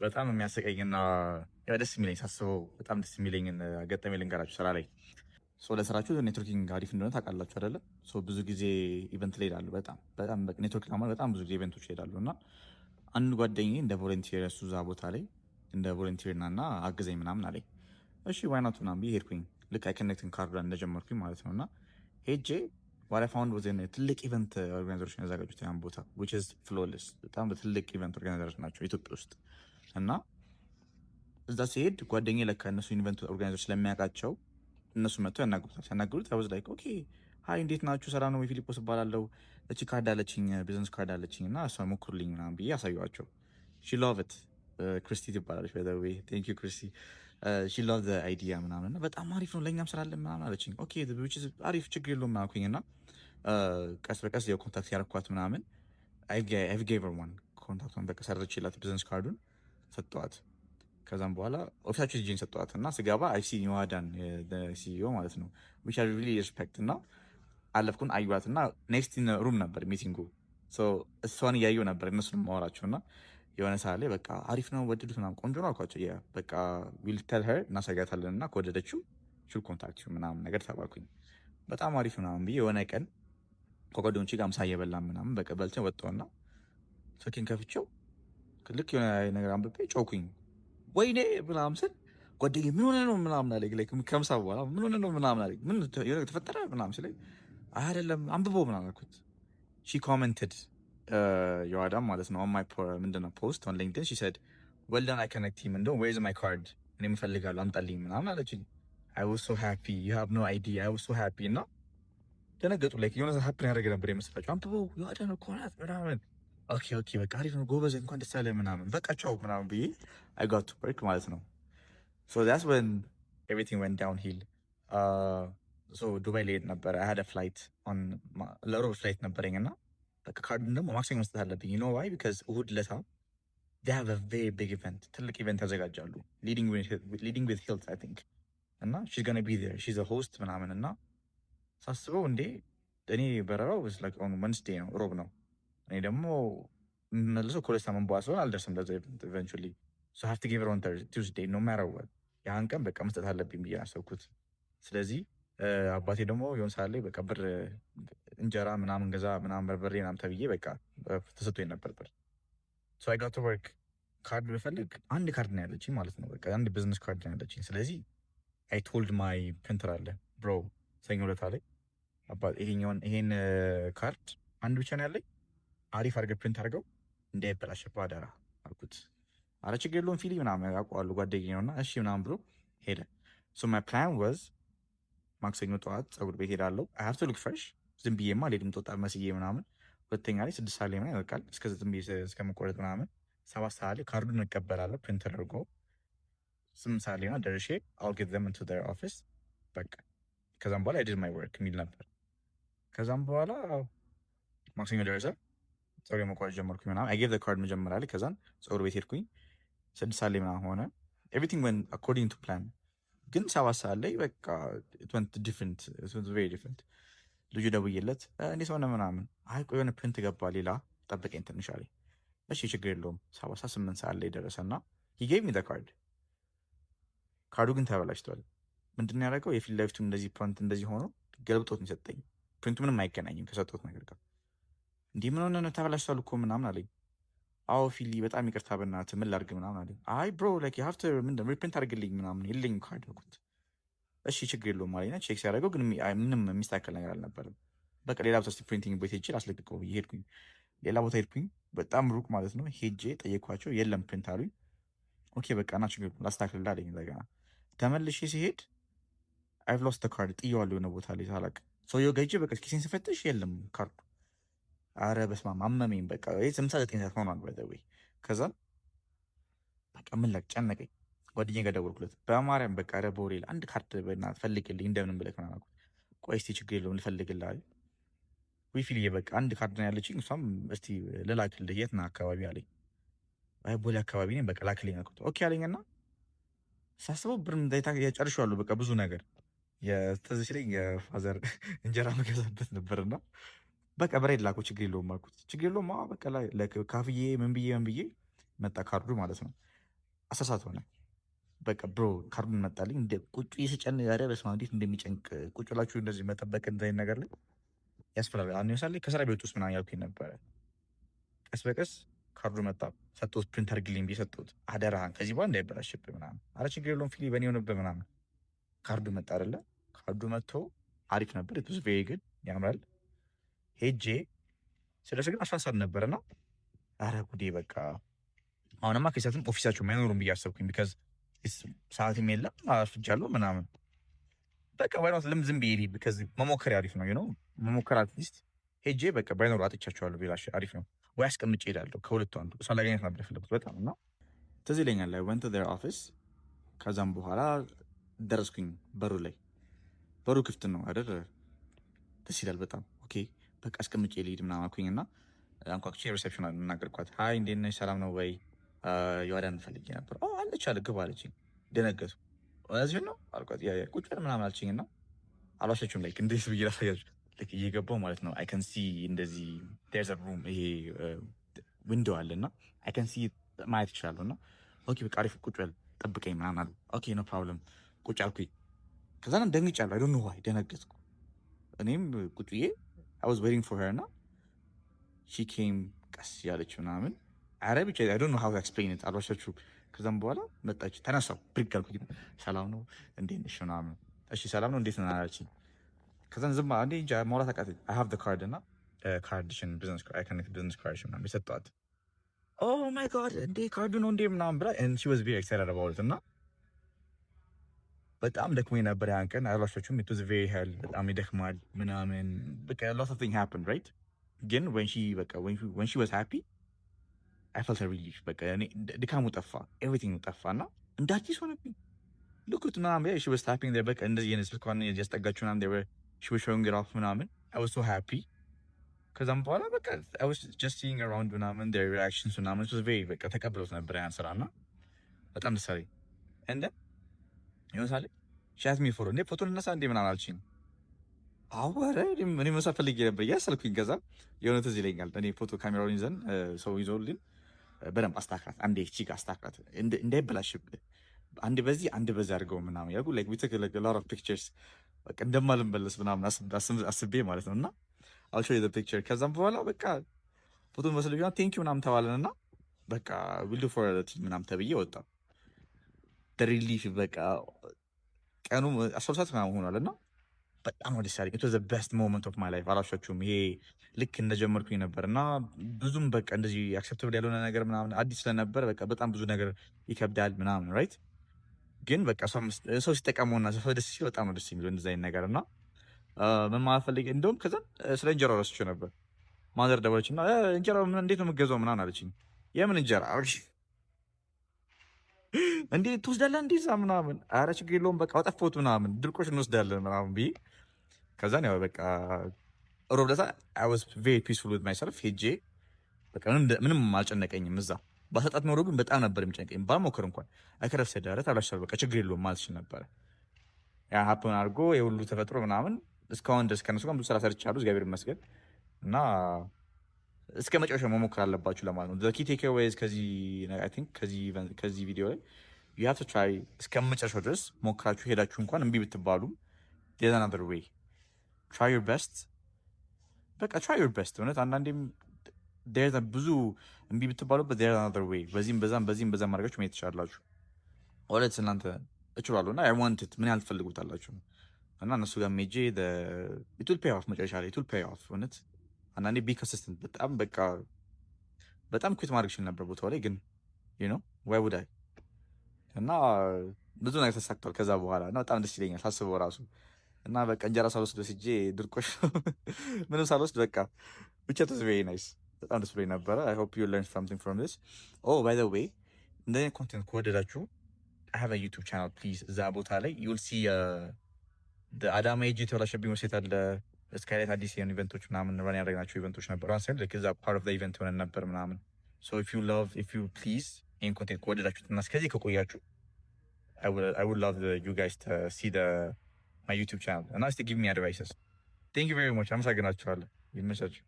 በጣም የሚያስቀኝና ደስ የሚለኝ ሳስበው በጣም ደስ የሚለኝን ገጠመኝ ልንገራችሁ። ስራ ላይ ለስራችሁ ኔትወርኪንግ አሪፍ እንደሆነ ታውቃላችሁ አይደለ? ብዙ ጊዜ ኢቨንት ላይ ሄዳሉ። በጣም ኔትወርክ ለማለት በጣም ብዙ ጊዜ ኢቨንቶች ይሄዳሉ እና አንድ ጓደኛዬ እንደ ቮለንቲር እሱ እዛ ቦታ ላይ እንደ ቮለንቲር እና አግዘኝ ምናምን አለኝ። እሺ ዋይናት ምናምን ብዬ ሄድኩኝ። ልክ አይከነክትን ካርዷን እንደጀመርኩኝ ማለት ነው እና ሄጄ ዋት አይ ፋውንድ ወዘን ትልቅ ኢቨንት ኦርጋናይዘሮች ያዘጋጁት ያን ቦታ ዊች ኢዝ ፍሎለስ በጣም ትልቅ ኢቨንት ኦርጋናይዘሮች ናቸው ኢትዮጵያ ውስጥ እና እዛ ሲሄድ ጓደኛዬ ለካ እነሱ ኢቨንት ኦርጋናይዘሮች ስለሚያውቃቸው እነሱ መጥተው ያናግሩታል። ሲያናግሩት አይ ዋዝ ላይክ ኦኬ ሀይ እንዴት ናችሁ? ሰላም ነው? ፊሊጶስ እባላለሁ። እቺ ካርድ አለችኝ፣ ቢዝነስ ካርድ አለችኝ እና እሷ ሞክሩልኝ ምናምን ብዬ አሳየኋቸው። ሺ ሎቭ ኢት። ክርስቲ ትባላለች። ባይ ዘ ዌይ ቴንክ ዩ ክርስቲ። ሺ ሎቭ ዘ አይዲያ ምናምን እና በጣም አሪፍ ነው ለእኛም ስራለን ምናምን አለችኝ። ኦኬ አሪፍ ችግር የለውም ምናምን አልኩኝ እና ቀስ በቀስ የኮንታክት ያረኳት ምናምን አይ ጌቭ ሄር ዋን ኮንታክቷን በቃ ሰርቼላት ቢዝነስ ካርዱን ሰጠዋት። ከዛም በኋላ ኦፊሳቸው ጂን ሰጠዋት እና ስገባ አይሲ ኒዋዳን ሲኢኦ ማለት ነው ዊች አይ ሪሊ ሪስፔክት እና አለፍኩን አዩዋት እና ኔክስት ሩም ነበር ሚቲንጉ። እሷን እያየሁ ነበር እነሱን ማወራቸው እና የሆነ ሰዓት ላይ በቃ አሪፍ ነው ወደዱት ምናምን ቆንጆ ነው አልኳቸው። በቃ ዊል ቴል ሄር እናሳያታለን እና ከወደደችው ሹል ኮንታክት ምናምን ነገር ተባልኩኝ። በጣም አሪፍ ምናምን ብዬ የሆነ ቀን ከጓደኞቼ ጋር ምሳ እየበላን ምናምን በቃ በልተን ወጣሁና ስልኬን ከፍቼው ልክ የሆነ ነገር አንብቤ ጮኩኝ። ወይኔ ምናምን ስል ጓደኛዬ ምን ሆነ ነው ምናምን አለኝ። ከምሳ በኋላ ምን ሆነ ነው ምናምን አለኝ። ምን ተፈጠረ ምናምን ስለኝ አይደለም አንብቦ ምናምን አልኩት። ሺ ኮመንትድ የዋዳም ማለት ነው ማይ ምንድነው ፖስት ኦን ሊንክድን ሺ ሰድ ዌል ዳን አይ ኮኔክት ሂም እንደውም ዌር ኢዝ ማይ ካርድ እኔ እፈልጋለሁ አምጣልኝ ምናምን አለችኝ። አይ ዋዝ ሶ ሃፒ ዩ ሃቭ ኖ አይዲያ አይ ዋዝ ሶ ሃፒ እና ደነገጡ። ላይክ የሆነ ሀፕን ያደረገ ነበር የመሰላቸው። አንብቦ የዋዳን እኮ ናት ምናምን ኦኬ በቃ አሪፍ ነው ጎበዝ እንኳን ደስ ያለ ምናምን በቃ ቻው ምናምን ብዬ አይ ጋት ቱ ወርክ ማለት ነው። that's when everything went downhill. ዱባይ ልሄድ ነበረ። I had a flight on ለሮብ ፍላይት ነበረኝ እና በቃ ካርዱን ደግሞ ማክሰኞ መስጠት አለብኝ። you know why? because እሁድ ለታ they have a very big event ትልቅ ኢቨንት ያዘጋጃሉ leading with Hilt I think እና she's gonna be there she's a host ምናምን እና ሳስበው እንዴ እኔ በረራው on Wednesday ነው ሮብ ነው እኔ ደግሞ መልሰው ከሁለት ሳምንት በኋላ ስለሆነ አልደርስም ለዛ ኢቨንት eventually so I have to give her on Tuesday no matter what ያን ቀን በቃ መስጠት አለብኝ ብዬ አሰብኩት። ስለዚህ አባቴ ደግሞ የሆነ ሰዓት ላይ በቃ ብር እንጀራ ምናምን ገዛ ምናምን በርበሬ ምናምን ተብዬ በቃ ተሰጥቶኝ ነበር ብር። so I got to work ካርድ ብፈልግ አንድ ካርድ ነው ያለችኝ ማለት ነው። በቃ አንድ ቢዝነስ ካርድ ነው ያለችኝ። ስለዚህ I told my printer አለ ብሮ ሰኞ ዕለት ላይ ይሄን ካርድ አንድ ብቻ ነው ያለኝ አሪፍ አድርገህ ፕሪንት አድርገው እንዳይበላሽብህ አደራ አልኩት። አረ ችግር የለውም ፊሊ ምናምን ያውቀዋሉ ጓደኛዬ ነውና እሺ ምናምን ብሎ ሄደ። so my plan was ማክሰኞ ጠዋት ፀጉር ቤት ሄዳለሁ። I have to look fresh ዝም ብዬማ አልሄድም ጦጣ መስዬ ምናምን። ሁለተኛ ላይ 6 ሰዓት ላይ ምናምን ያበቃል እስከ 9 ብዬ እስከመቆረጥ ምናምን 7 ሰዓት ላይ ካርዱን እቀበላለሁ ፕሪንት ተደርጎ 8 ሰዓት ላይ ደርሼ I'll get them into their office በቃ ከዛም በኋላ I did my work የሚል ነበር። ከዛም በኋላ ማክሰኞ ደረሰ ፀጉር መቆረጥ ጀመርኩኝ ምናምን I gave the card መጀመሪያ ላይ ከዛን ፀጉር ቤት ሄድኩኝ 6 ሰዓት ላይ ምናምን ሆነ everything went according to plan ግን 7 ሰዓት ላይ በቃ it went very different ልጁ ደውዬለት እንዴት ሆነ ምናምን አይ ቆይ የሆነ ፕሪንት ገባ ሌላ ጠብቀኝ ትንሽ አለኝ። እሺ ችግር የለውም 7 ሰዓት 8 ሰዓት ላይ ደረሰና he gave me the card ካርዱ ግን ተበላሽቷል። ምንድን ያደረገው የፊት ለፊቱ እንደዚህ ፕሪንት እንደዚህ ሆኖ ገልብጦት ነው የሰጠኝ። ፕሪንቱ ምንም አይገናኝም ከሰጠሁት ነገር ጋር። እንዲህ ምን ሆነ ነው ተበላሽቷል እኮ ምናምን አለኝ። አዎ ፊሊ በጣም ይቅርታ በእናትህ ምን ላድርግ ምናምን አለኝ። አይ ብሮ ላይክ ዩ ሃቭ ቱ ሪፕሪንት አድርግልኝ ምናምን የለኝም ካርድ አልኩት። እሺ ችግር የለውም አለኝ። ቼክ ሲያደርገው ግን ምንም የሚስተካከል ነገር አልነበረም። በቃ ሌላ ቦታ ፕሪንቲንግ ቤት ሄጄ ላስለቅቀው ብዬ ሄድኩኝ። ሌላ ቦታ ሄድኩኝ በጣም ሩቅ ማለት ነው። ሄጄ ጠየኳቸው የለም ፕሪንት አሉኝ። ኦኬ በቃ ና ችግር ላስተካክልልህ አለኝ። እንደገና ተመልሼ ሲሄድ አይቭ ሎስት ካርድ ጥዬዋለሁ የሆነ ቦታ ላይ ሳላቅ። ሰውየው ጋር ሄጄ በቃ ኪሴን ስፈትሽ የለም ካርዱ። አረ በስመ አብ አመመኝ። በቃ 9 ሰዓት ሆኗል ባይ ዘ ዌይ። ከዛ በቃ ምን ላቅ ጨነቀኝ። ጓደኛዬ ጋር ደወልኩለት በማርያም በቃ ኧረ በወሬ አንድ ካርድ በእናትህ ፈልግልኝ እንደምንም ብለህ ምናምን አልኩት። ቆይ እስኪ ችግር የለውም ልፈልግልህ አለኝ። ወይ ፊልዬ በቃ አንድ ካርድ ነው ያለችኝ እሷም እስኪ ልላክልህ የት ነህ አካባቢ አለኝ። አይ ቦሌ አካባቢ ነኝ በቃ ላክልኝ አልኩት። ኦኬ አለኝና ሳስበው ብር ጨርሼዋለሁ በቃ ብዙ ነገር ትዝ ሲለኝ የፋዘር እንጀራ መገዛበት ነበርና በቃ በሬድ ላከው ችግር የለውም አልኩት። ችግር የለውም በቃ ካፍዬ ምን ብዬ መጣ ካርዱ ማለት ነው። 10 ሰዓት ሆነ። በቃ ብሮ ካርዱን መጣልኝ። እንደ ቁጭ እየተጨን ያረ በስመ አብ እንዴት እንደሚጨንቅ ቁጭ ብላችሁ እንደዚህ መጠበቅ እንደዚህ ነገር ላይ ያስፈራል። አሁን ለምሳሌ ከስራ ቤት ውስጥ ምናምን ያልኩኝ ነበረ። ቀስ በቀስ ካርዱ መጣ። ሰጥቶት ፕሪንት አድርግልኝ ብዬ ሰጥቶት አደራህን ከዚህ በኋላ እንዳይበላሽብህ ምናምን። አረ ችግር የለውም ፊሊ በእኔ ሆነብህ ምናምን። ካርዱ መጣ አይደለ? ካርዱ መጥቶ አሪፍ ነበር። ኢት ዋዝ ቬሪ ጉድ ያምራል። ሄጄ ስደርስ ግን 11 ሰዓት ነበርና አረ ጉዴ በቃ አሁንማ ከሰዓትም ኦፊሳቸው አይኖሩም ብዬ አሰብኩኝ። ቢካዝ ሰዓትም የለም አርፍጃለሁ ምናምን። በቃ ባይኖት ለምን ዝም ብዬ ቢካዝ መሞከር አሪፍ ነው ነው መሞከር አትሊስት ሄጄ በቃ ባይኖሩ አጥቻቸዋለሁ ቢላሽ አሪፍ ነው ወይ አስቀምጬ እሄዳለሁ። ከሁለቱ አንዱ እሷ ላገኘት ነበር የፈለኩት በጣም እና ትዝ ይለኛል ላይ ወንት ዴር ኦፊስ። ከዛም በኋላ ደረስኩኝ በሩ ላይ። በሩ ክፍት ነው አይደል? ደስ ይላል በጣም ኦኬ በቃ አስቀምጬ ልሂድ ምናምን አልኩኝ እና አንኳኩቼ ሪሴፕሽን እናገርኳት። ሀይ እንዴት ነሽ ሰላም ነው ወይ የዋዳን ፈልጌ ነበር አለች አለ ግባ አለችኝ። ደነገጡ። እዚሁ ነው አልኳት። ቁጭ በል ምናምን አለችኝ እና አልዋሸችም። ላይክ እንዴት ብዬ ላሳያችሁ እየገባው ማለት ነው። አይ ካን ሲ እንደዚህ ዴርዝ አ ሩም ይሄ ዊንዶው አለ እና አይ ካን ሲ ማየት ይችላለሁ እና ኦኬ በቃ አሪፍ ቁጭ በል ጠብቀኝ ምናምን አሉ። ኦኬ ኖ ፕሮብለም ቁጭ አልኩኝ። ከዛ ደንግጫለሁ። አይ ዶንት ኖ ዋይ ደነገጥኩ። እኔም ቁጭ ብዬ አይ ዋዝ ዌይቲንግ ፎር ሄር እና ሺ ኬም ቀስ ያለች ምናምን አረ ብቻ አይ ዶንት ኖ ሃው ቱ ኤክስፕሌን ኢት አልዋሻችሁም። ከዛም በኋላ መጣች። ተነሳው ብድግ አልኩኝ። ሰላም ነው እንዴት ነሽ ምናምን። እሺ ሰላም ነው እንዴት ነህ አለችኝ። ከዛን ዝም አንዴ እንጃ ማውራት አቃተኝ። አይ ሃቭ ዘ ካርድ እና ካርድሽን ቢዝነስ ካርድ አይ ካኔክት ቢዝነስ ካርድ ምናምን የሰጠኋት። ኦ ማይ ጋድ እንዴ ካርዱ ነው እንዴ ምናምን ብላ ኤንድ ሺ ዋዝ ቬሪ ኤክሳይትድ አባውት ኢት እና በጣም ደክሞኝ ነበር ያን ቀን አልዋሻችሁም። ኢት ዋዝ ቬሪ ሄል በጣም ይደክማል ምናምን በቃ ሎት ኦፍ ቲንግ ሃፕን ራይት። ግን when she was happy I felt a relief። በቃ እኔ ድካሙ ጠፋ፣ ኤቭሪቲንግ ጠፋ እና እንደ አዲስ ሆነብኝ። ልኩት ምናምን she was tapping there በቃ እንደዚህ የኔ ስልኳን እያስጠጋችሁ ምናምን they were she was showing it off ምናምን I was so happy። ከዛም በኋላ በቃ I was just seeing around ምናምን their reactions ምናምን it was very በቃ ተቀብሎት ነበር ያን ስራ እና በጣም ደስ አለኝ። and then ይመሳል she asked me for እንዴ ፎቶ ልነሳ እንዴ ምናምን አልችኝ። አወረ እኔ መሳት ፈልጌ ነበር እያሰልኩኝ። ከዛ የሆነ ትዝ ይለኛል እኔ ፎቶ ካሜራውን ይዘን ሰው ይዞልን በደንብ አስታካት አንዴ ቺክ አስታካት እንዳይበላሽብህ አንድ በዚህ አንድ በዚህ አድርገው ምናምን ያልኩ ላይክ we took like a lot of pictures በቃ እንደማልመለስ ምናምን አስቤ ማለት ነው። እና I'll show you the picture። ከዛም በኋላ በቃ ፎቶ መስለኛ ቴንክ ዩ ምናምን ተባለንና በቃ we'll do for the team ምናምን ተብዬ ወጣ። the relief በቃ ቀኑ 12 ሰዓት ምናምን ሆኗልና በጣም ወደ ሳሪ it was the best moment of my life አላሻችሁም። ይሄ ልክ እንደጀመርኩኝ ነበር እና ብዙም በቃ እንደዚህ አክሰፕተብል ያልሆነ ነገር ምናምን አዲስ ስለነበር በቃ በጣም ብዙ ነገር ይከብዳል ምናምን ራይት። ግን በቃ ሰው ሲጠቀመውና ሰው ደስ ሲል በጣም ነው ደስ የሚለው እንደዚህ አይነት ነገር እና ምን ማለት ፈልጌ እንደውም ከዛ ስለ እንጀራ ረስቼው ነበር። ማዘር ደወለች እና እንጀራ ምን እንዴት ነው የምትገዛው ምናምን አለችኝ። የምን እንጀራ እንዴ ትወስዳለህ እንዴ እዛ ምናምን። ኧረ ችግር የለውም በቃ አጠፋሁት ምናምን ድርቆሽ እንወስዳለን ምናምን ብዬ ከዛን ያው በቃ ሮብ ዕለት I was very peaceful with myself ሄጄ በቃ ምንም አልጨነቀኝም። እዛ ባሰጣት ኖሮ ግን በጣም ነበር የሚጨንቀኝ። ባልሞክር እንኳን አይከረፍ ሰዳረ ታላሻል በቃ ችግር የለውም ማለት ይችል ነበር። ያ ሀፕን አድርጎ የሁሉ ተፈጥሮ ምናምን እስካሁን ድረስ ከነሱ ጋር ብዙ ስራ ሰርቻለሁ እግዚአብሔር ይመስገን። እና እስከ መጨረሻው መሞከር አለባችሁ ለማለት ነው። the key takeaways ከዚህ ቪዲዮ ላይ you have to try እስከ መጨረሻው ድረስ ሞክራችሁ ሄዳችሁ እንኳን እምቢ ብትባሉ there's another way try your best በቃ try your best። እውነት አንዳንዴም there's a ብዙ እምቢ ብትባሉበት there's another way በዚህም በዛም አድርጋችሁ መሄድ ትችላላችሁ። ወለት እናንተ እችላለሁ እና I want it ምን ያህል ትፈልጉታላችሁ እና እነሱ ጋር ሜጄ it will pay off መጨረሻ ላይ it will pay off። እውነት አንዳንዴ be consistent በጣም በቃ በጣም ኩዊት ማድረግ ይችል ነበር ቦታው ላይ ግን you know why would I እና ብዙ ነገር ተሳክቷል ከዛ በኋላ እና በጣም ደስ ይለኛል ሳስበው ራሱ እና በቃ እንጀራ ሳልወስድ ወስጄ ድርቆሽ ምንም ሳልወስድ በቃ ብቻ it was very nice በጣም ደስ ብሎኝ ነበረ። I hope you learned something from this። Oh by the way እንደዚህ ኮንቴንት ከወደዳችሁ I have a YouTube channel please እዛ ቦታ ላይ you'll see አዳማ ሄጄ የተበላሸብኝ ወሴት አለ ስካይላይት አዲስ የሆኑ ኢቨንቶች ምናምን ራን ያደረግናቸው ኢቨንቶች ነበሩ። አንሳይል ልክ እዛ part of the event ሆነን ነበር ምናምን so if you please ይህን ኮንቴንት ከወደዳችሁት እና እስከዚህ ከቆያችሁ I would love you guys to see my YouTube channel and to give me advices። Thank you very much። አመሰግናችኋለሁ። ይመቻችሁ።